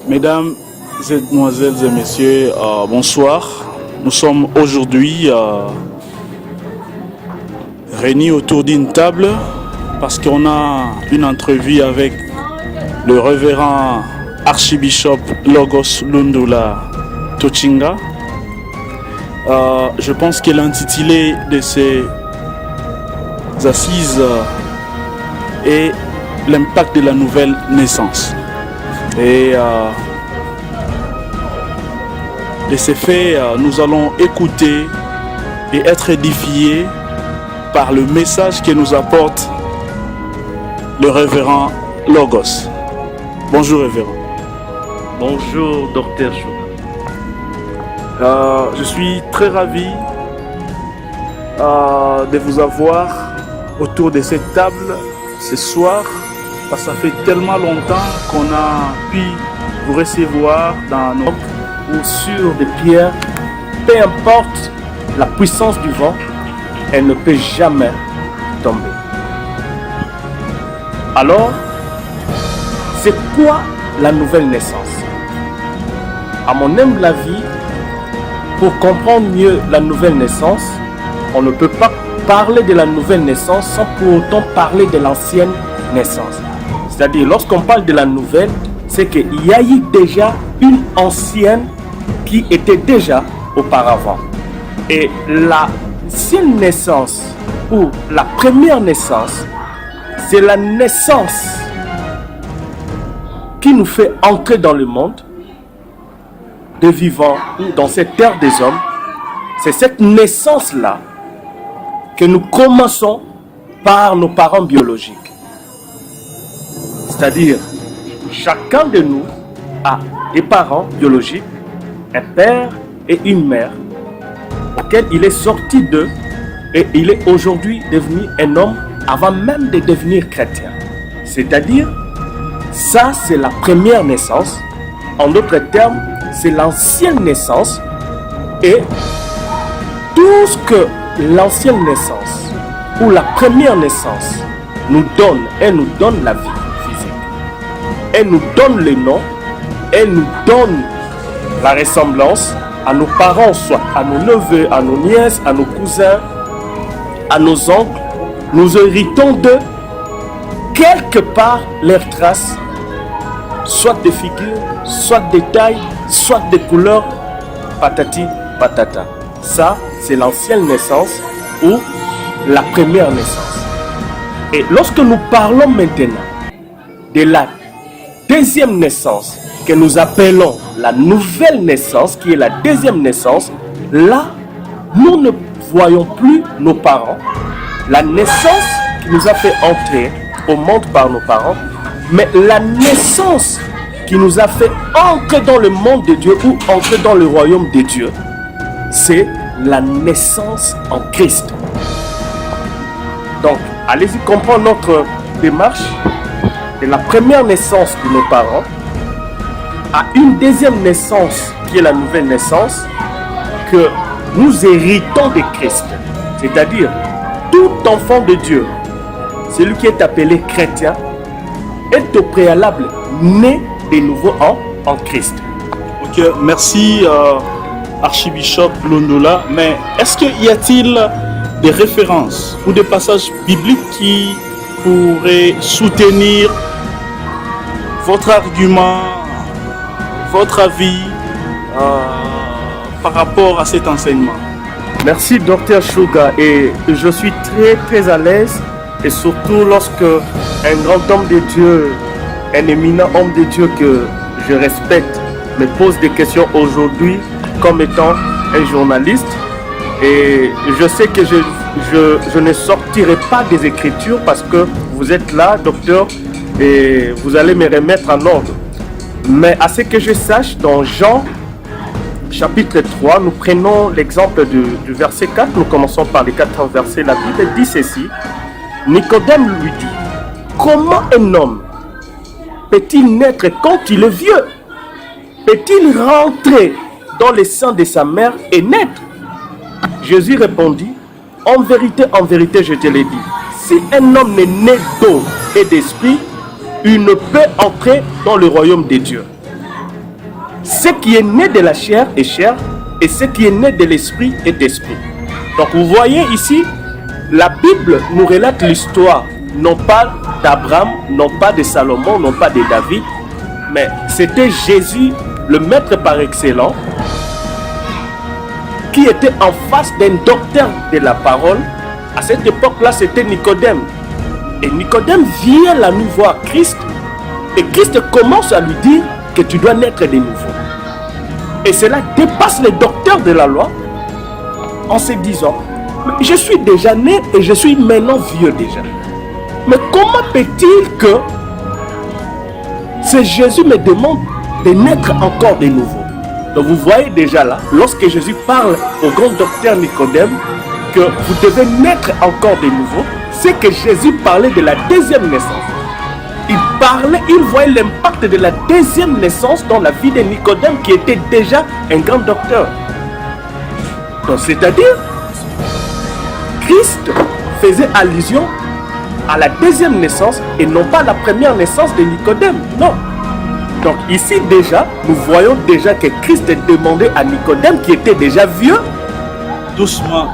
Mesdames, Mesdemoiselles et Messieurs, bonsoir. Nous sommes aujourd'hui réunis autour d'une table parce qu'on a une entrevue avec le révérend archibishop Logos Lundula Tochinga. Je pense que l'intitulé de ces assises est l'impact de la nouvelle naissance. Et de ces faits, nous allons écouter et être édifiés par le message que nous apporte le révérend Logos. Bonjour révérend. Bonjour docteur Chou. Je suis très ravi de vous avoir autour de cette table ce soir, parce que ça fait tellement longtemps qu'on a pu vous recevoir dans nos... ou sur des pierres, peu importe la puissance du vent, elle ne peut jamais tomber. Alors, c'est quoi la nouvelle naissance? À mon humble avis, pour comprendre mieux la nouvelle naissance, on ne peut pas parler de la nouvelle naissance sans pour autant parler de l'ancienne naissance. C'est-à-dire, lorsqu'on parle de la nouvelle, c'est qu'il y a eu déjà une ancienne qui était déjà auparavant. Et l'ancienne naissance ou la première naissance, c'est la naissance qui nous fait entrer dans le monde des vivants ou dans cette terre des hommes. C'est cette naissance-là que nous commençons par nos parents biologiques. C'est-à-dire, chacun de nous a des parents biologiques, un père et une mère, auquel il est sorti d'eux et il est aujourd'hui devenu un homme avant même de devenir chrétien. C'est-à-dire, ça c'est la première naissance. En d'autres termes, c'est l'ancienne naissance, et tout ce que l'ancienne naissance ou la première naissance nous donne, elle nous donne la vie physique. Elle nous donne le nom, elle nous donne la ressemblance à nos parents, soit à nos neveux, à nos nièces, à nos cousins, à nos oncles. Nous héritons de quelque part leurs traces, soit des figures, soit des tailles, soit des couleurs, patati patata. Ça, c'est l'ancienne naissance ou la première naissance. Et lorsque nous parlons maintenant de la deuxième naissance, que nous appelons la nouvelle naissance, qui est la deuxième naissance, là, nous ne voyons plus nos parents, la naissance qui nous a fait entrer au monde par nos parents, mais la naissance qui nous a fait entrer dans le monde de Dieu ou entrer dans le royaume de Dieu, c'est la naissance en Christ. Donc, allez-y comprendre notre démarche de la première naissance de nos parents à une deuxième naissance qui est la nouvelle naissance que nous héritons de Christ. C'est-à-dire, tout enfant de Dieu, celui qui est appelé chrétien, est au préalable né de nouveau en Christ. Ok, merci archibishop Lundula. Mais est-ce qu'il y a-t-il des références ou des passages bibliques qui pourraient soutenir votre argument, votre avis par rapport à cet enseignement? Merci docteur Chouga, et je suis très à l'aise, et surtout lorsque un grand homme de Dieu, un éminent homme de Dieu que je respecte, me pose des questions aujourd'hui comme étant un journaliste. Et je sais que je ne sortirai pas des Écritures parce que vous êtes là, docteur, et vous allez me remettre en ordre. Mais à ce que je sache, dans Jean chapitre 3, nous prenons l'exemple du verset 4, nous commençons par les 4 versets. La Bible dit ceci: Nicodème lui dit, comment un homme peut-il naître quand il est vieux? Peut-il rentrer dans le sein de sa mère et naître? Jésus répondit, en vérité, je te l'ai dit, si un homme n'est né d'eau et d'esprit, il ne peut entrer dans le royaume des dieux. ce qui est né de la chair est chair, et ce qui est né de l'esprit est esprit. Donc vous voyez ici, la Bible nous relate l'histoire, non pas d'Abraham, non pas de Salomon, non pas de David, mais c'était Jésus, le maître par excellence, qui était en face d'un docteur de la parole. À cette époque-là, c'était Nicodème. Et Nicodème vient la nuit voir Christ, et Christ commence à lui dire que tu dois naître de nouveau. Et cela dépasse les docteurs de la loi en se disant, je suis déjà né et je suis maintenant vieux déjà. Mais comment peut-il que ce Jésus me demande de naître encore de nouveau? Donc vous voyez déjà là, lorsque Jésus parle au grand docteur Nicodème que vous devez naître encore de nouveau, c'est que Jésus parlait de la deuxième naissance. Il voyait l'impact de la deuxième naissance dans la vie de Nicodème qui était déjà un grand docteur. Donc c'est-à-dire, Christ faisait allusion à la deuxième naissance et non pas à la première naissance de Nicodème. Non. Donc ici déjà, nous voyons déjà que Christ demandait à Nicodème qui était déjà vieux. Doucement,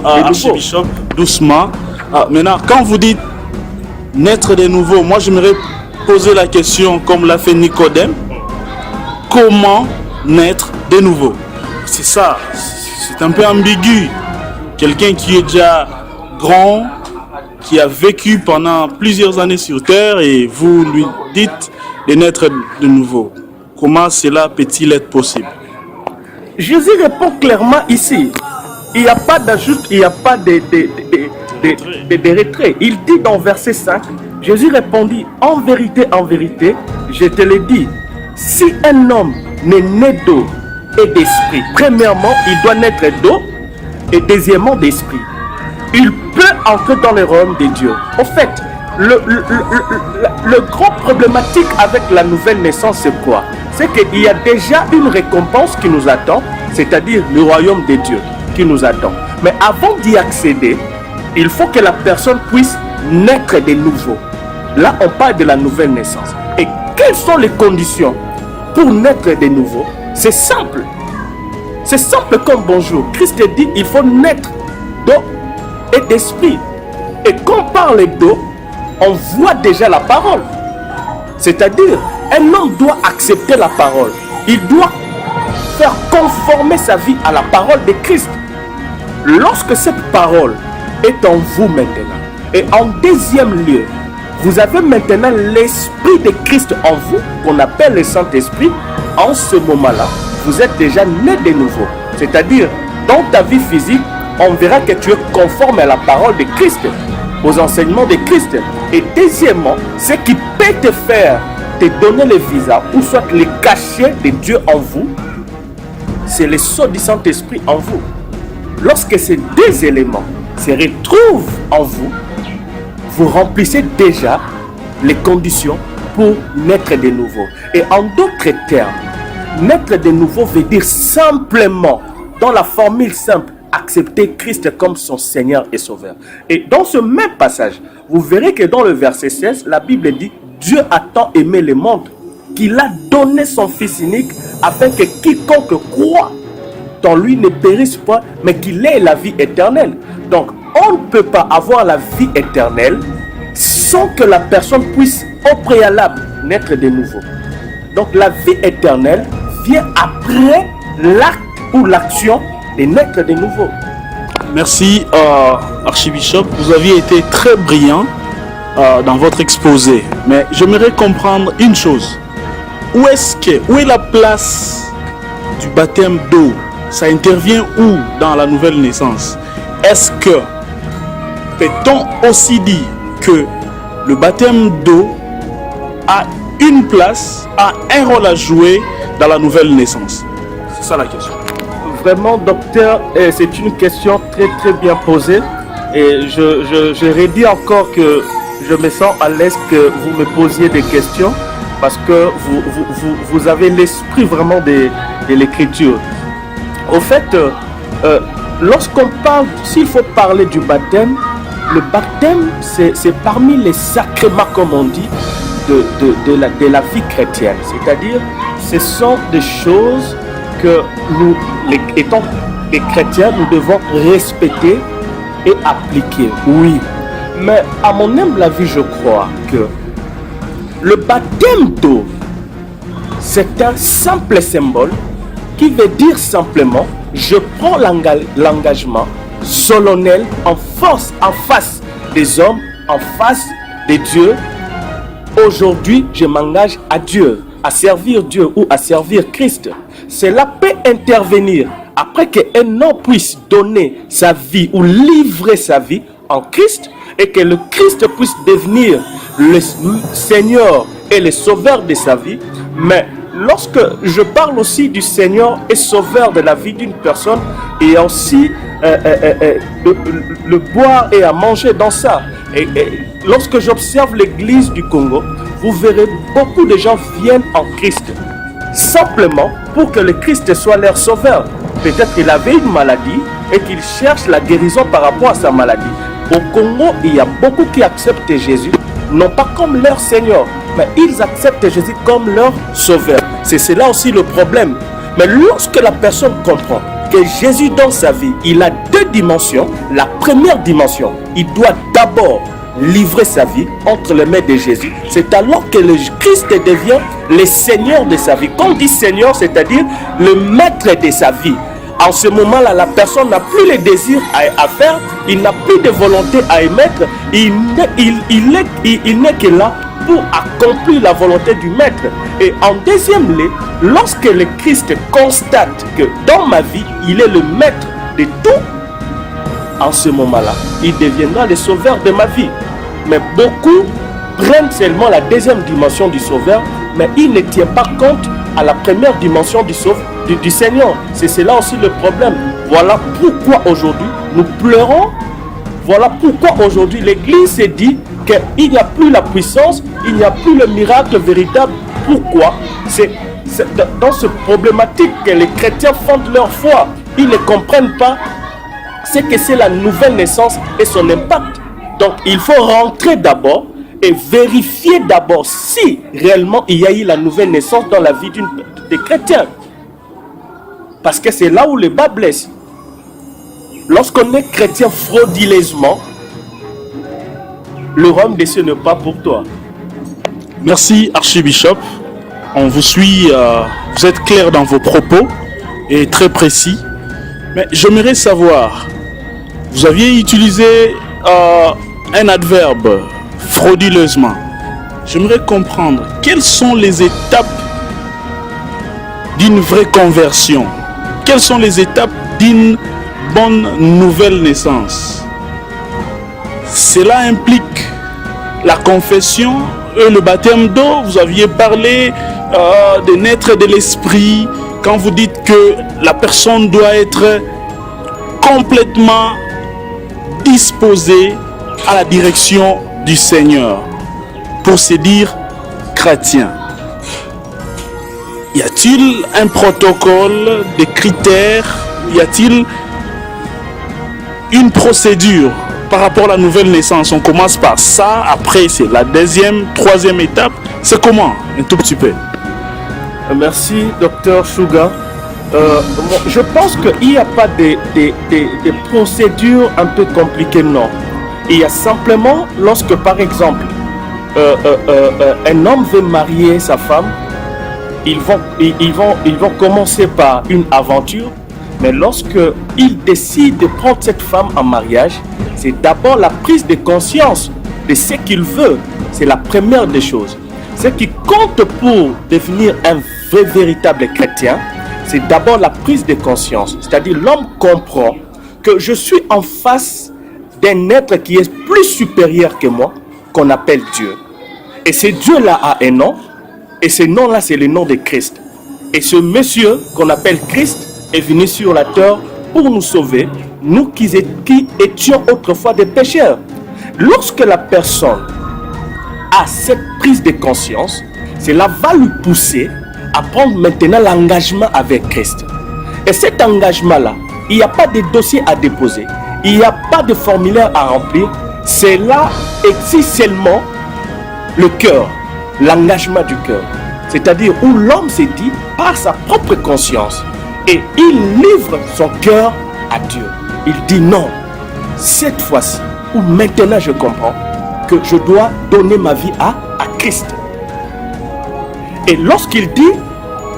archibishop, doucement. Maintenant, quand vous dites naître de nouveau, moi j'aimerais poser la question comme l'a fait Nicodème. Comment naître de nouveau? C'est ça, c'est un peu ambigu. Quelqu'un qui est déjà grand, qui a vécu pendant plusieurs années sur terre et vous lui dites de naître de nouveau. Comment cela peut-il être possible? Jésus répond clairement ici. Il n'y a pas d'ajout, il n'y a pas de retrait. Il dit dans verset 5, Jésus répondit, en vérité, je te le dis, si un homme n'est né d'eau et d'esprit, premièrement, il doit naître d'eau et deuxièmement d'esprit. Il peut entrer dans le royaume de Dieu. En fait, le grand problématique avec la nouvelle naissance, c'est quoi? C'est qu'il y a déjà une récompense qui nous attend, c'est-à-dire le royaume de Dieu qui nous attend. Mais avant d'y accéder, il faut que la personne puisse naître de nouveau. Là, on parle de la nouvelle naissance. Et quelles sont les conditions pour naître de nouveau? C'est simple. C'est simple comme bonjour. Christ dit, il faut naître d'eau et d'esprit. Et quand on parle d'eau, on voit déjà la parole. C'est-à-dire, un homme doit accepter la parole. Il doit faire conformer sa vie à la parole de Christ. Lorsque cette parole est en vous maintenant, et en deuxième lieu, vous avez maintenant l'Esprit de Christ en vous, qu'on appelle le Saint-Esprit, en ce moment-là, vous êtes déjà né de nouveau. C'est-à-dire, dans ta vie physique, on verra que tu es conforme à la parole de Christ, aux enseignements de Christ. Et deuxièmement, ce qui peut te faire te donner le visa, ou soit le cachet de Dieu en vous, c'est le sceau du Saint-Esprit en vous. Lorsque ces deux éléments se retrouvent en vous, vous remplissez déjà les conditions pour naître de nouveau. Et en d'autres termes, naître de nouveau veut dire simplement, dans la formule simple, accepter Christ comme son Seigneur et Sauveur. Et dans ce même passage, vous verrez que dans le verset 16, la Bible dit « Dieu a tant aimé le monde qu'il a donné son Fils unique afin que quiconque croit en lui ne périsse pas, mais qu'il ait la vie éternelle. » Donc, on ne peut pas avoir la vie éternelle sans que la personne puisse au préalable naître de nouveau. Donc, la vie éternelle vient après l'acte ou l'action de naître de nouveau. Merci, archibishop. Vous aviez été très brillant dans votre exposé. Mais j'aimerais comprendre une chose. Où est la place du baptême d'eau? Ça intervient où dans la nouvelle naissance? Est-ce que peut-on aussi dire que le baptême d'eau a une place, a un rôle à jouer dans la nouvelle naissance? C'est ça la question. Vraiment, docteur, c'est une question très très bien posée. Et je redis encore que je me sens à l'aise que vous me posiez des questions parce que vous avez l'esprit vraiment de l'écriture. Au fait, lorsqu'on parle, s'il faut parler du baptême, le baptême, c'est parmi les sacrements, comme on dit, de la vie chrétienne. C'est-à-dire, ce sont des choses que nous, étant des chrétiens, nous devons respecter et appliquer. Oui, mais à mon humble avis, je crois que le baptême d'eau, c'est un simple symbole qui veut dire simplement je prends l'engagement solennel en force, en face des hommes, en face de Dieu. Aujourd'hui, je m'engage à Dieu, à servir Dieu ou à servir Christ. Cela peut intervenir après qu'un homme puisse donner sa vie ou livrer sa vie en Christ et que le Christ puisse devenir le Seigneur et le Sauveur de sa vie. Mais lorsque je parle aussi du Seigneur et Sauveur de la vie d'une personne, il y a aussi le boire et à manger dans ça. Et lorsque j'observe l'église du Congo, vous verrez beaucoup de gens viennent en Christ simplement pour que le Christ soit leur sauveur. Peut-être qu'il avait une maladie et qu'il cherche la guérison par rapport à sa maladie. Au Congo, il y a beaucoup qui acceptent Jésus, non pas comme leur Seigneur, mais ils acceptent Jésus comme leur sauveur. C'est cela aussi le problème. Mais lorsque la personne comprend que Jésus dans sa vie, il a deux dimensions. La première dimension, il doit d'abord livrer sa vie entre les mains de Jésus. C'est alors que le Christ devient le Seigneur de sa vie. Quand on dit Seigneur, c'est-à-dire le maître de sa vie. En ce moment-là, la personne n'a plus le désir à faire, il n'a plus de volonté à émettre, il n'est que là pour accomplir la volonté du maître. Et en deuxième lieu, lorsque le Christ constate que dans ma vie, il est le maître de tout, en ce moment-là, il deviendra le sauveur de ma vie. Mais beaucoup prennent seulement la deuxième dimension du sauveur, mais ils ne tiennent pas compte à la première dimension du Seigneur. C'est cela aussi le problème. Voilà pourquoi aujourd'hui nous pleurons. Voilà pourquoi aujourd'hui l'Église se dit qu'il n'y a plus la puissance, il n'y a plus le miracle véritable. Pourquoi? C'est dans ce problématique que les chrétiens fondent leur foi. Ils ne comprennent pas ce que c'est la nouvelle naissance et son impact. Donc il faut rentrer d'abord et vérifier d'abord si réellement il y a eu la nouvelle naissance dans la vie des chrétiens. Parce que c'est là où le bas blesse. Lorsqu'on est chrétien frauduleusement, le royaume des cieux n'est pas pour toi. Merci Archibishop. On vous suit, vous êtes clair dans vos propos et très précis. Mais j'aimerais savoir, vous aviez utilisé un adverbe frauduleusement. J'aimerais comprendre quelles sont les étapes d'une vraie conversion. Quelles sont les étapes d'une bonne nouvelle naissance? Cela implique la confession et le baptême d'eau. Vous aviez parlé de naître de l'esprit. Quand vous dites que la personne doit être complètement disposée à la direction du Seigneur pour se dire chrétien. Y a-t-il un protocole, des critères? Y a-t-il une procédure par rapport à la nouvelle naissance? On commence par ça, après c'est la deuxième, troisième étape. C'est comment? Un tout petit peu. Merci, Dr Suga. Je pense qu'il n'y a pas de procédures un peu compliquées, non. Il y a simplement, lorsque par exemple, un homme veut marier sa femme, ils vont commencer par une aventure, mais lorsque il décide de prendre cette femme en mariage, c'est d'abord la prise de conscience de ce qu'il veut. C'est la première des choses. Ce qui compte pour devenir un véritable chrétien, c'est d'abord la prise de conscience. C'est-à-dire l'homme comprend que je suis en face d'un être qui est plus supérieur que moi, qu'on appelle Dieu. Et ce Dieu-là a un nom, et ce nom-là, c'est le nom de Christ. Et ce monsieur qu'on appelle Christ est venu sur la terre pour nous sauver, nous qui étions autrefois des pécheurs. Lorsque la personne a cette prise de conscience, cela va lui pousser à prendre maintenant l'engagement avec Christ. Et cet engagement-là, il n'y a pas de dossier à déposer, il n'y a pas de formulaire à remplir, cela existe seulement le cœur. l'engagement du cœur. C'est-à-dire où l'homme s'est dit par sa propre conscience et il livre son cœur à Dieu. Il dit non, cette fois-ci, ou maintenant je comprends que je dois donner ma vie à Christ. Et lorsqu'il dit,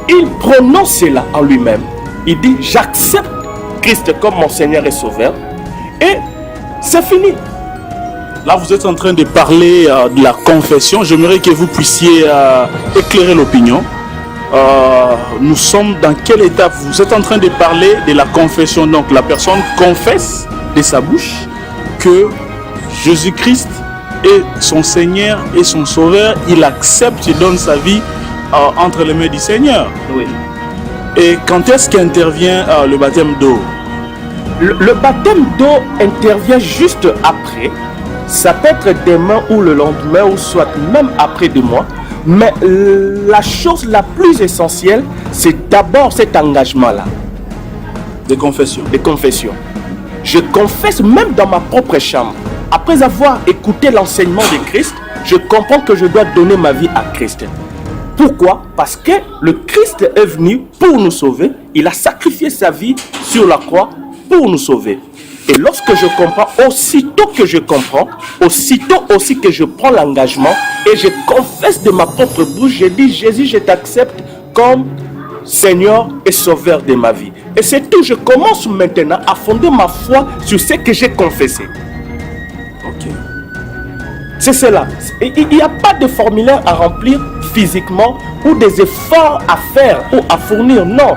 il prononce cela en lui-même. Il dit, j'accepte Christ comme mon Seigneur et Sauveur. Et c'est fini. Là, vous êtes en train de parler de la confession. J'aimerais que vous puissiez éclairer l'opinion. Nous sommes dans quelle étape? Vous êtes en train de parler de la confession. Donc, la personne confesse de sa bouche que Jésus-Christ est son Seigneur et son Sauveur. Il accepte, il donne sa vie entre les mains du Seigneur. Oui. Et quand est-ce qu'intervient le baptême d'eau? Le baptême d'eau intervient juste après. Ça peut être demain ou le lendemain ou soit même après 2 mois. Mais la chose la plus essentielle, c'est d'abord cet engagement-là. De confession. De confession. Je confesse même dans ma propre chambre. Après avoir écouté l'enseignement de Christ, je comprends que je dois donner ma vie à Christ. Pourquoi? Parce que le Christ est venu pour nous sauver. Il a sacrifié sa vie sur la croix pour nous sauver. Et lorsque je comprends, aussitôt que je comprends, aussitôt aussi que je prends l'engagement et je confesse de ma propre bouche, je dis Jésus, je t'accepte comme Seigneur et Sauveur de ma vie. Et c'est tout, je commence maintenant à fonder ma foi sur ce que j'ai confessé. Ok. C'est cela. Il n'y a pas de formulaire à remplir physiquement ou des efforts à faire ou à fournir, non.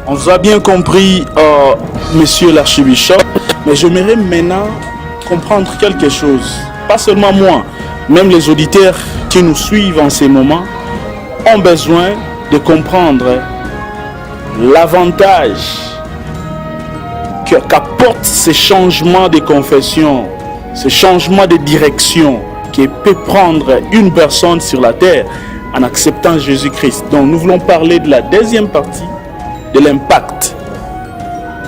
On vous a bien compris, monsieur l'archibishop, mais j'aimerais maintenant comprendre quelque chose. Pas seulement moi, même les auditeurs qui nous suivent en ces moments ont besoin de comprendre l'avantage qu'apportent ces changements de confession, ces changements de direction que peut prendre une personne sur la terre en acceptant Jésus-Christ. Donc nous voulons parler de la deuxième partie, de l'impact.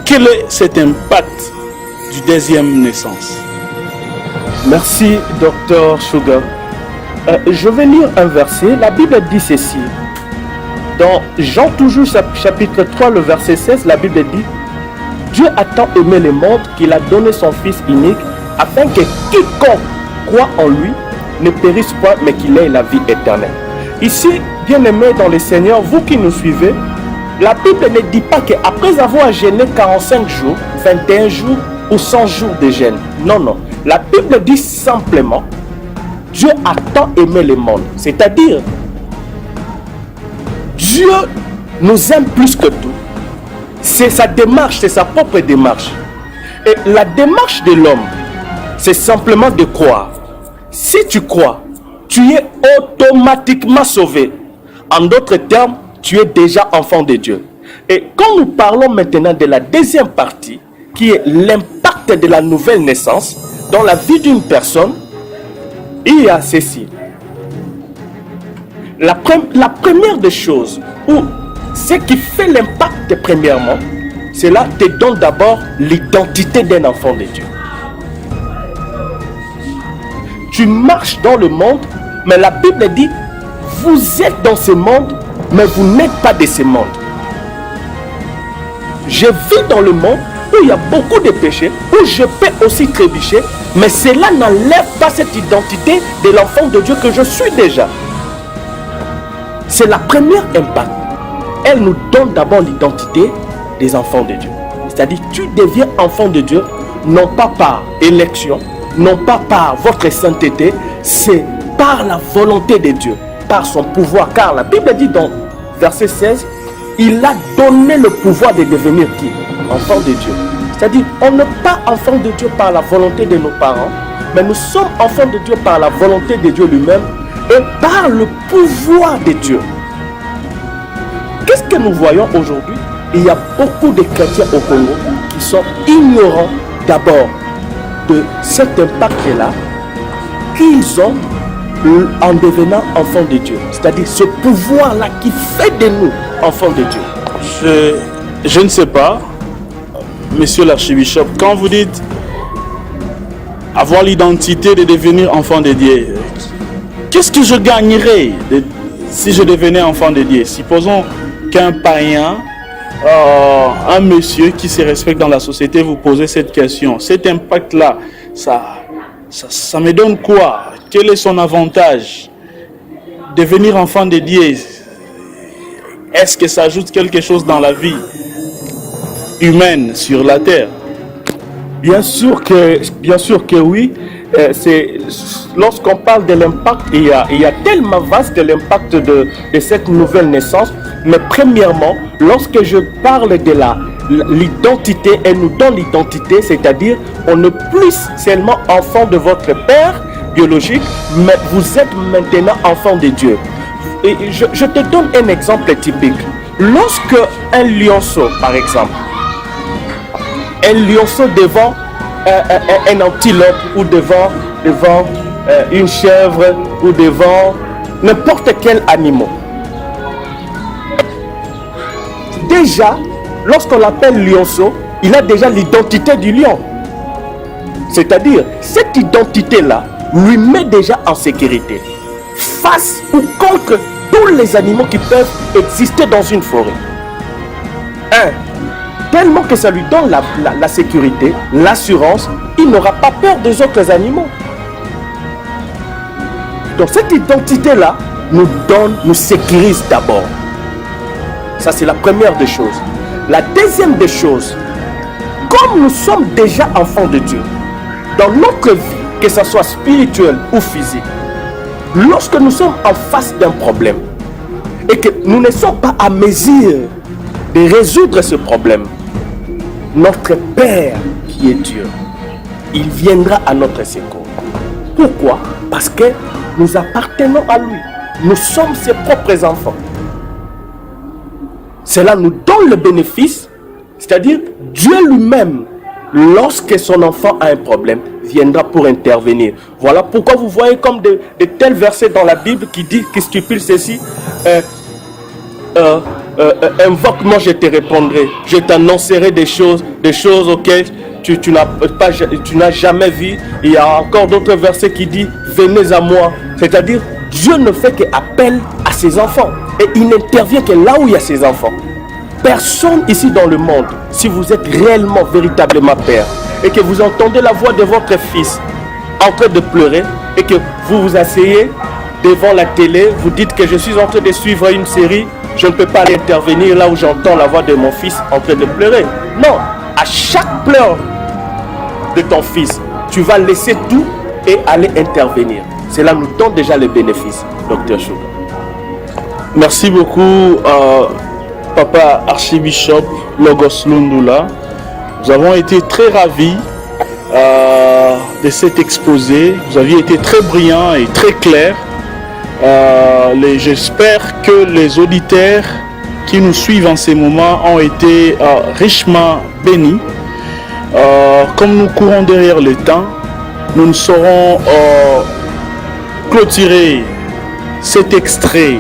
Quel est cet impact du deuxième naissance? Merci, docteur Sugar. Je vais lire un verset. La Bible dit ceci. Dans Jean toujours chapitre 3, le verset 16, la Bible dit Dieu a tant aimé le monde qu'il a donné son Fils unique afin que quiconque croit en lui ne périsse pas mais qu'il ait la vie éternelle. Ici, bien-aimés dans le Seigneur, vous qui nous suivez, la Bible ne dit pas qu'après avoir jeûné 45 jours, 21 jours ou 100 jours de jeûne. Non, non. La Bible dit simplement Dieu a tant aimé le monde. C'est-à-dire, Dieu nous aime plus que tout. C'est sa démarche, c'est sa propre démarche. Et la démarche de l'homme, c'est simplement de croire. Si tu crois, tu es automatiquement sauvé. En d'autres termes, tu es déjà enfant de Dieu. Et quand nous parlons maintenant de la deuxième partie, qui est l'impact de la nouvelle naissance dans la vie d'une personne, il y a ceci. La première des choses, ou ce qui fait l'impact premièrement, cela te donne d'abord l'identité d'un enfant de Dieu. Tu marches dans le monde, mais la Bible dit, vous êtes dans ce monde, mais vous n'êtes pas de ce monde. Je vis dans le monde où il y a beaucoup de péchés, où je peux aussi trébucher, mais cela n'enlève pas cette identité de l'enfant de Dieu que je suis déjà. C'est la première impact. Elle nous donne d'abord l'identité des enfants de Dieu. C'est-à-dire, tu deviens enfant de Dieu, non pas par élection, non pas par votre sainteté, c'est par la volonté de Dieu, par son pouvoir. Car la Bible dit dans verset 16, il a donné le pouvoir de devenir qui? Enfant de Dieu. C'est-à-dire, on n'est pas enfant de Dieu par la volonté de nos parents, mais nous sommes enfants de Dieu par la volonté de Dieu lui-même et par le pouvoir de Dieu. Qu'est-ce que nous voyons aujourd'hui? Il y a beaucoup de chrétiens au Congo qui sont ignorants d'abord de cet impact-là qu'ils ont en devenant enfants de Dieu. C'est-à-dire ce pouvoir-là qui fait de nous enfants de Dieu. Je ne sais pas, monsieur l'archibishop, quand vous dites avoir l'identité de devenir enfant de Dieu, qu'est-ce que je gagnerais si je devenais enfant de Dieu? Supposons qu'un païen, un monsieur qui se respecte dans la société vous posait cette question. Cet impact-là, ça me donne quoi? Quel est son avantage? Devenir enfant de Dieu, est-ce que ça ajoute quelque chose dans la vie humaine sur la terre? Bien sûr que oui. Lorsqu'on parle de l'impact, il y a tellement vaste de l'impact de cette nouvelle naissance. Mais premièrement, lorsque je parle de l'identité, elle nous donne l'identité, c'est-à-dire on n'est plus seulement enfant de votre père biologique, mais vous êtes maintenant enfant de Dieu. Et je te donne un exemple typique. Lorsque un lionceau, par exemple, un lionceau devant un antilope ou devant une chèvre ou devant n'importe quel animal. Déjà, lorsqu'on l'appelle lionceau, il a déjà l'identité du lion. C'est-à-dire, cette identité-là lui met déjà en sécurité face ou contre tous les animaux qui peuvent exister dans une forêt. Tellement que ça lui donne la sécurité, l'assurance, il n'aura pas peur des autres animaux. Donc cette identité-là nous sécurise d'abord. Ça, c'est la première des choses. La deuxième des choses, comme nous sommes déjà enfants de Dieu, dans notre vie, que ce soit spirituelle ou physique, lorsque nous sommes en face d'un problème et que nous ne sommes pas à mesure de résoudre ce problème, notre Père qui est Dieu, il viendra à notre secours. Pourquoi? Parce que nous appartenons à lui. Nous sommes ses propres enfants. Cela nous donne le bénéfice, c'est-à-dire Dieu lui-même, lorsque son enfant a un problème, viendra pour intervenir. Voilà pourquoi vous voyez comme de tels versets dans la Bible qui stipulent ceci. Invoque-moi, je te répondrai. Je t'annoncerai des choses auxquelles tu n'as jamais vu. Il y a encore d'autres versets qui disent venez à moi. C'est-à-dire, Dieu ne fait qu'appel à ses enfants. Et il n'intervient que là où il y a ses enfants. Personne ici dans le monde, si vous êtes réellement, véritablement père, et que vous entendez la voix de votre fils en train de pleurer, et que vous vous asseyez devant la télé, vous dites que je suis en train de suivre une série, je ne peux pas aller intervenir là où j'entends la voix de mon fils en train de pleurer. Non, à chaque pleur de ton fils, tu vas laisser tout et aller intervenir. Cela nous donne déjà les bénéfices, Dr. Sugar. Merci beaucoup, Papa Archibishop Logos Lundula. Nous avons été très ravis de cet exposé. Vous aviez été très brillant et très clair. J'espère que les auditeurs qui nous suivent en ces moments ont été richement bénis. Comme nous courons derrière le temps, nous ne saurons clôturer cet extrait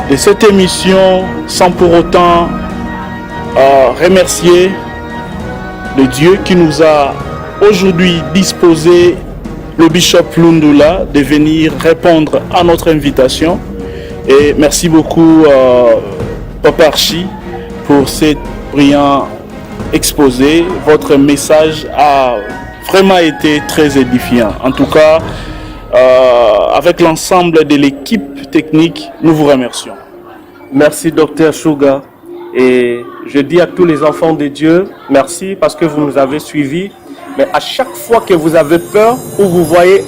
de cette émission sans pour autant remercier le Dieu qui nous a aujourd'hui disposé le Bishop Lundula de venir répondre à notre invitation. Et merci beaucoup Papa Archi pour cet brillant exposé. Votre message a vraiment été très édifiant. En tout cas, avec l'ensemble de l'équipe technique, nous vous remercions. Merci Dr. Sugar. Et je dis à tous les enfants de Dieu, merci parce que vous nous avez suivis. Mais à chaque fois que vous avez peur ou vous voyez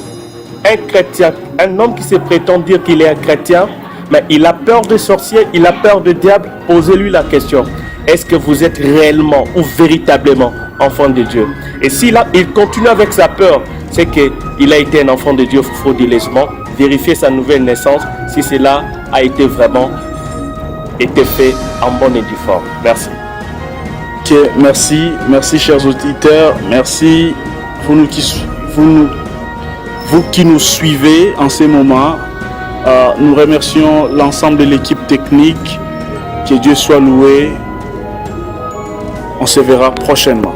un chrétien, un homme qui se prétend dire qu'il est un chrétien, mais il a peur de sorciers, il a peur de diable, posez-lui la question. Est-ce que vous êtes réellement ou véritablement enfant de Dieu? Et s'il continue avec sa peur, c'est qu'il a été un enfant de Dieu frauduleusement. Vérifiez sa nouvelle naissance si cela a été vraiment fait en bonne et due forme. Merci. Okay, merci chers auditeurs, merci vous qui nous suivez en ces moments. Nous remercions l'ensemble de l'équipe technique. Que Dieu soit loué. On se verra prochainement.